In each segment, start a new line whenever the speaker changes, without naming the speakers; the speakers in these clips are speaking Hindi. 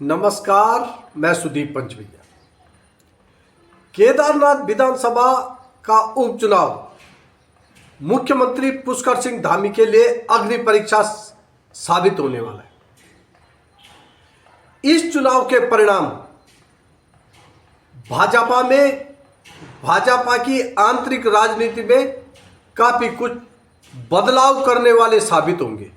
नमस्कार, मैं सुदीप पंचवैया। केदारनाथ विधानसभा का उपचुनाव मुख्यमंत्री पुष्कर सिंह धामी के लिए अग्नि परीक्षा साबित होने वाला है। इस चुनाव के परिणाम भाजपा की आंतरिक राजनीति में काफी कुछ बदलाव करने वाले साबित होंगे।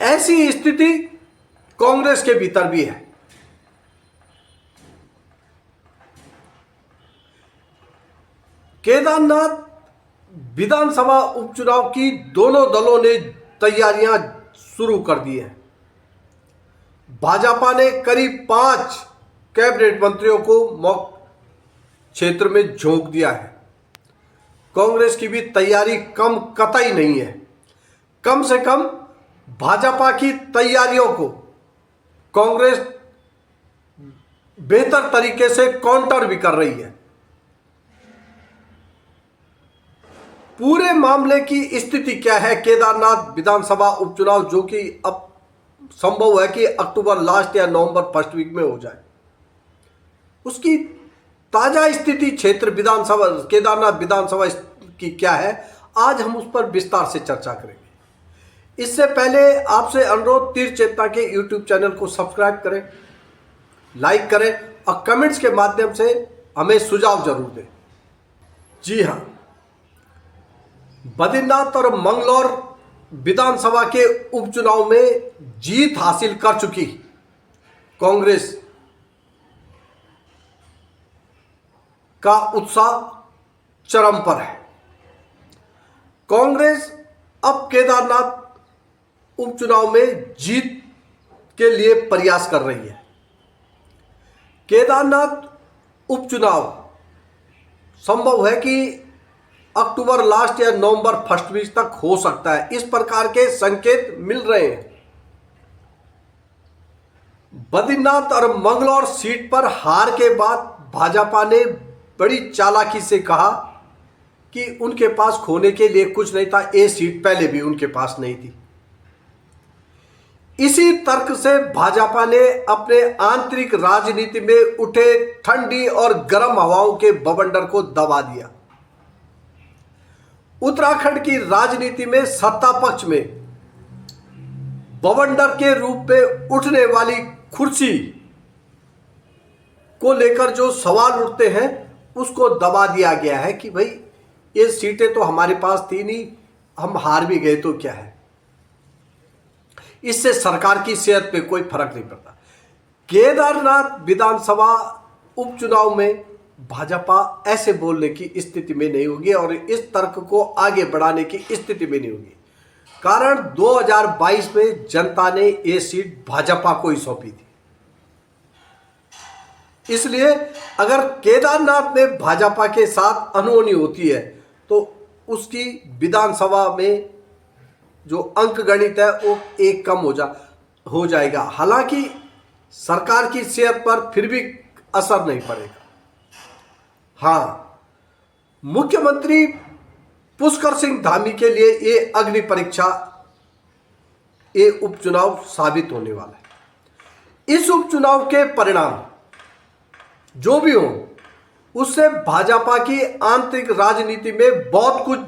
ऐसी स्थिति कांग्रेस के भीतर भी है। केदारनाथ विधानसभा उपचुनाव की दोनों दलों ने तैयारियां शुरू कर दी हैं। भाजपा ने करीब 5 कैबिनेट मंत्रियों को क्षेत्र में झोंक दिया है। कांग्रेस की भी तैयारी कम कतई नहीं है। कम से कम भाजपा की तैयारियों को कांग्रेस बेहतर तरीके से काउंटर भी कर रही है। पूरे मामले की स्थिति क्या है? केदारनाथ विधानसभा उपचुनाव जो कि अब संभव है कि अक्टूबर लास्ट या नवंबर फर्स्ट वीक में हो जाए, उसकी ताजा स्थिति क्षेत्र विधानसभा केदारनाथ विधानसभा की क्या है, आज हम उस पर विस्तार से चर्चा करेंगे। इससे पहले आपसे अनुरोध, तीर चेतना के यूट्यूब चैनल को सब्सक्राइब करें, लाइक करें और कमेंट्स के माध्यम से हमें सुझाव जरूर दें। जी हां, बद्रीनाथ और मंगलौर विधानसभा के उपचुनाव में जीत हासिल कर चुकी कांग्रेस का उत्साह चरम पर है। कांग्रेस अब केदारनाथ उपचुनाव में जीत के लिए प्रयास कर रही है। केदारनाथ उपचुनाव संभव है कि अक्टूबर लास्ट या नवंबर फर्स्ट वीक तक हो सकता है, इस प्रकार के संकेत मिल रहे हैं। बद्रीनाथ और मंगलौर सीट पर हार के बाद भाजपा ने बड़ी चालाकी से कहा कि उनके पास खोने के लिए कुछ नहीं था। ये सीट पहले भी उनके पास नहीं थी। इसी तर्क से भाजपा ने अपने आंतरिक राजनीति में उठे ठंडी और गर्म हवाओं के बवंडर को दबा दिया। उत्तराखंड की राजनीति में सत्ता पक्ष में बवंडर के रूप में उठने वाली कुर्सी को लेकर जो सवाल उठते हैं उसको दबा दिया गया है कि भाई ये सीटें तो हमारे पास थी नहीं, हम हार भी गए तो क्या है, इससे सरकार की सेहत पे कोई फर्क नहीं पड़ता। केदारनाथ विधानसभा उपचुनाव में भाजपा ऐसे बोलने की स्थिति में नहीं होगी और इस तर्क को आगे बढ़ाने की स्थिति में नहीं होगी, कारण 2022 में जनता ने ये सीट भाजपा को ही सौंपी थी। इसलिए अगर केदारनाथ में भाजपा के साथ अनहोनी होती है तो उसकी विधानसभा में जो अंक गणित है वो एक कम हो जाएगा। हालांकि सरकार की सेहत पर फिर भी असर नहीं पड़ेगा। हाँ, मुख्यमंत्री पुष्कर सिंह धामी के लिए ये अग्नि परीक्षा, ये उपचुनाव साबित होने वाला है। इस उपचुनाव के परिणाम जो भी हो, उससे भाजपा की आंतरिक राजनीति में बहुत कुछ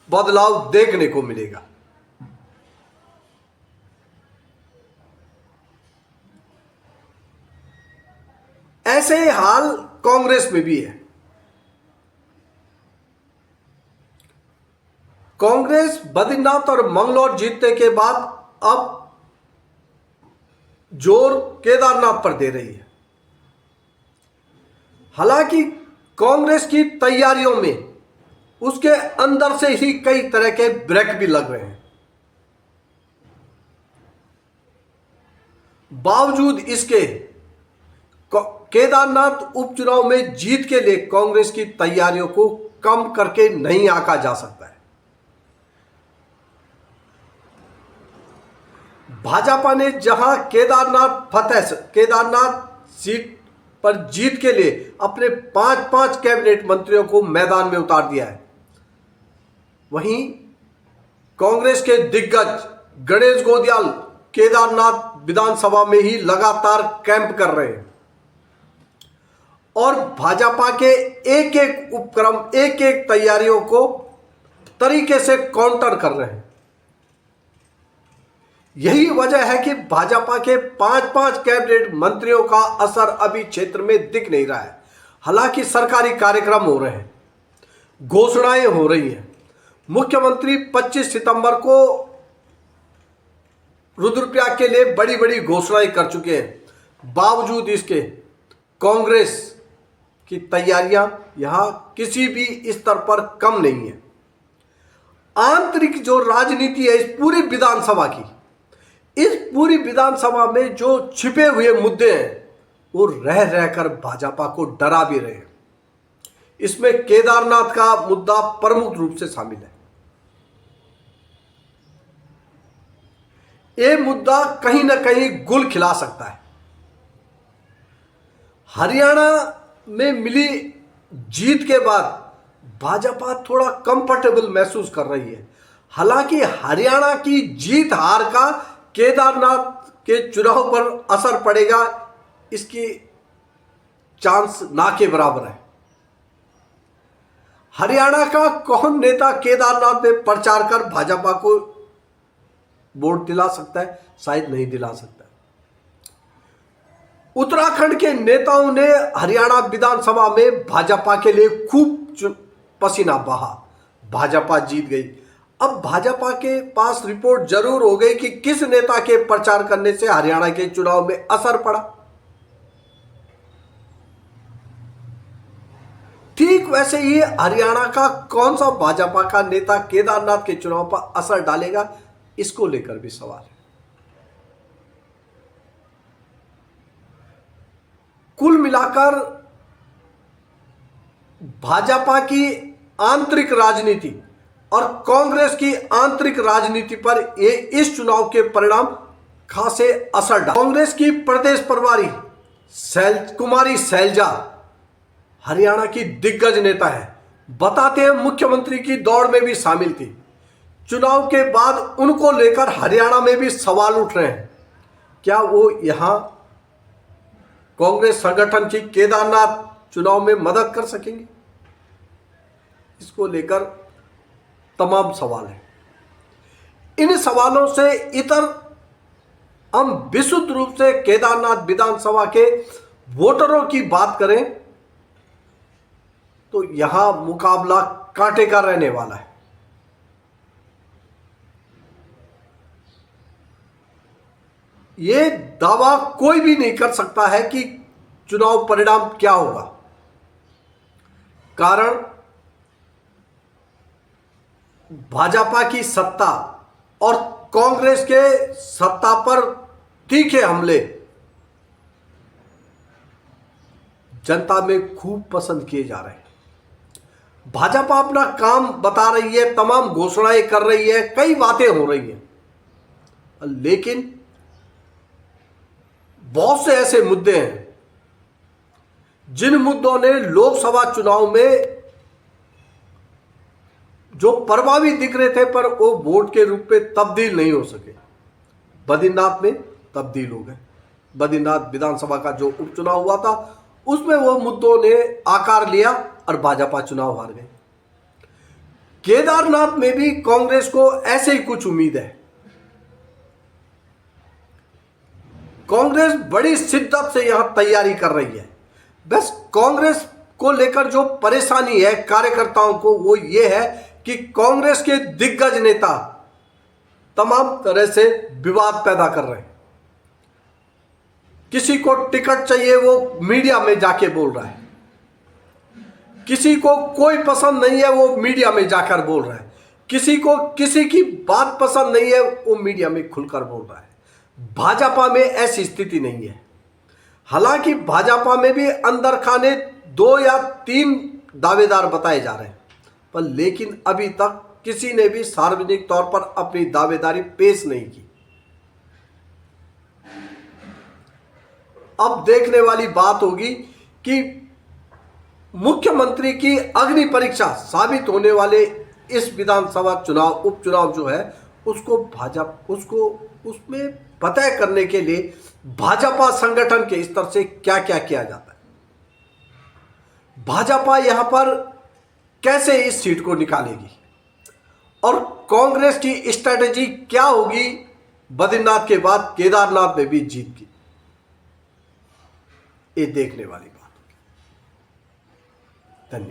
बदलाव देखने को मिलेगा। ऐसे ही हाल कांग्रेस में भी है। कांग्रेस बद्रीनाथ और मंगलौर जीतने के बाद अब जोर केदारनाथ पर दे रही है। हालांकि कांग्रेस की तैयारियों में उसके अंदर से ही कई तरह के ब्रेक भी लग रहे हैं। बावजूद इसके केदारनाथ उपचुनाव में जीत के लिए कांग्रेस की तैयारियों को कम करके नहीं आंका जा सकता है। भाजपा ने जहां केदारनाथ सीट पर जीत के लिए अपने 5 कैबिनेट मंत्रियों को मैदान में उतार दिया है, वहीं कांग्रेस के दिग्गज गणेश गोंदियाल केदारनाथ विधानसभा में ही लगातार कैंप कर रहे हैं और भाजपा के एक एक उपक्रम, एक एक तैयारियों को तरीके से काउंटर कर रहे हैं। यही वजह है कि भाजपा के 5-5 कैबिनेट मंत्रियों का असर अभी क्षेत्र में दिख नहीं रहा है। हालांकि सरकारी कार्यक्रम हो रहे हैं, घोषणाएं हो रही हैं। मुख्यमंत्री 25 सितंबर को रुद्रप्रयाग के लिए बड़ी बड़ी घोषणाएं कर चुके हैं। बावजूद इसके कांग्रेस की तैयारियां यहां किसी भी स्तर पर कम नहीं है। आंतरिक जो राजनीति है इस पूरी विधानसभा की, इस पूरी विधानसभा में जो छिपे हुए मुद्दे हैं वो रह रहकर भाजपा को डरा भी रहे हैं। इसमें केदारनाथ का मुद्दा प्रमुख रूप से शामिल है। ये मुद्दा कहीं ना कहीं गुल खिला सकता है। हरियाणा में मिली जीत के बाद भाजपा थोड़ा कंफर्टेबल महसूस कर रही है। हालांकि हरियाणा की जीत हार का केदारनाथ के चुनाव पर असर पड़ेगा, इसकी चांस ना के बराबर है। हरियाणा का कौन नेता केदारनाथ में प्रचार कर भाजपा को वोट दिला सकता है? शायद नहीं दिला सकता। उत्तराखंड के नेताओं ने हरियाणा विधानसभा में भाजपा के लिए खूब पसीना बहा, भाजपा जीत गई। अब भाजपा के पास रिपोर्ट जरूर हो गई कि किस नेता के प्रचार करने से हरियाणा के चुनाव में असर पड़ा। ठीक वैसे ही हरियाणा का कौन सा भाजपा का नेता केदारनाथ के चुनाव पर असर डालेगा, इसको लेकर भी सवाल है। कुल मिलाकर भाजपा की आंतरिक राजनीति और कांग्रेस की आंतरिक राजनीति पर ये इस चुनाव के परिणाम खासे असर डाल। कांग्रेस की प्रदेश प्रभारी कुमारी शैलजा हरियाणा की दिग्गज नेता है, बताते हैं मुख्यमंत्री की दौड़ में भी शामिल थी। चुनाव के बाद उनको लेकर हरियाणा में भी सवाल उठ रहे हैं, क्या वो यहां कांग्रेस संगठन की केदारनाथ चुनाव में मदद कर सकेंगे? इसको लेकर तमाम सवाल हैं। इन सवालों से इतर हम विशुद्ध रूप से केदारनाथ विधानसभा के वोटरों की बात करें तो यहां मुकाबला कांटे का रहने वाला है। ये दावा कोई भी नहीं कर सकता है कि चुनाव परिणाम क्या होगा, कारण भाजपा की सत्ता और कांग्रेस के सत्ता पर तीखे हमले जनता में खूब पसंद किए जा रहे हैं। भाजपा अपना काम बता रही है, तमाम घोषणाएं कर रही है, कई बातें हो रही हैं, लेकिन बहुत से ऐसे मुद्दे हैं जिन मुद्दों ने लोकसभा चुनाव में जो प्रभावी दिख रहे थे पर वो वोट के रूप में तब्दील नहीं हो सके, बद्रीनाथ में तब्दील हो गए। बद्रीनाथ विधानसभा का जो उपचुनाव हुआ था उसमें वो मुद्दों ने आकार लिया और भाजपा चुनाव हार गए। केदारनाथ में भी कांग्रेस को ऐसे ही कुछ उम्मीद है। कांग्रेस बड़ी शिद्दत से यहां तैयारी कर रही है। बस कांग्रेस को लेकर जो परेशानी है कार्यकर्ताओं को वो ये है कि कांग्रेस के दिग्गज नेता तमाम तरह से विवाद पैदा कर रहे हैं। किसी को टिकट चाहिए वो मीडिया में जाके बोल रहा है, किसी को कोई पसंद नहीं है वो मीडिया में जाकर बोल रहा है, किसी को किसी की बात पसंद नहीं है वो मीडिया में खुलकर बोल रहा है। भाजपा में ऐसी स्थिति नहीं है। हालांकि भाजपा में भी अंदर खाने 2 या 3 दावेदार बताए जा रहे हैं, पर लेकिन अभी तक किसी ने भी सार्वजनिक तौर पर अपनी दावेदारी पेश नहीं की। अब देखने वाली बात होगी कि मुख्यमंत्री की अग्नि परीक्षा साबित होने वाले इस विधानसभा चुनाव उपचुनाव जो है उसको भाजपा उसमें फतेह करने के लिए भाजपा संगठन के स्तर से क्या क्या किया जाता है, भाजपा यहां पर कैसे इस सीट को निकालेगी और कांग्रेस की स्ट्रेटेजी क्या होगी बद्रीनाथ के बाद केदारनाथ में भी जीत की, ये देखने वाली बात होगी। धन्यवाद।